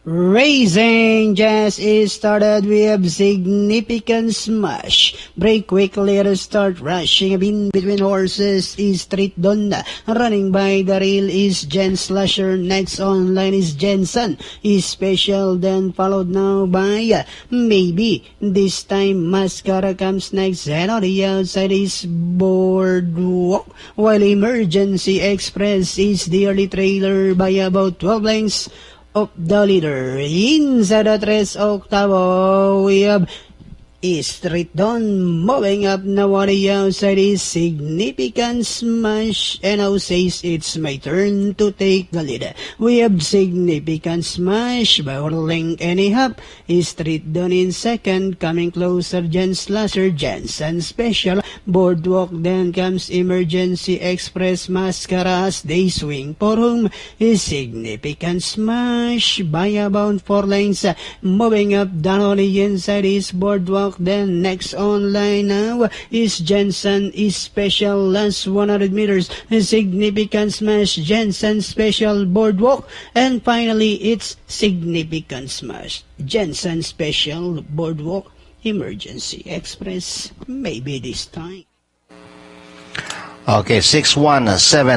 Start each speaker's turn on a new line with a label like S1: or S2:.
S1: Raising Jazz is started with significant smash. Break quickly to start rushing in between horses is Street Donda. Running by the rail is Jen Slasher. Next on line is Jensen. Is Special then followed now by Maybe. This time Mascara comes next and on the outside is Boardwalk. While Emergency Express is the early trailer by about 12 lengths of the leader. Inside the tres octavo, we have Street Dawn moving up now on the outside is Significant Smash, and now says it's my turn to take the lead. We have Significant Smash by Orling anyhow. Street Dawn in second, coming closer Jen Slasher, Jensen Special, Boardwalk, then comes Emergency Express, Mascara as they swing for whom is Significant Smash by about 4 lengths. Moving up down on the inside is Boardwalk. Then next on line now is Jensen is Special, last 100 meters, Significant Smash, Jensen Special, Boardwalk, and finally it's Significant Smash, Jensen Special, Boardwalk, Emergency Express, maybe this time.
S2: Okay, 6-1, 7.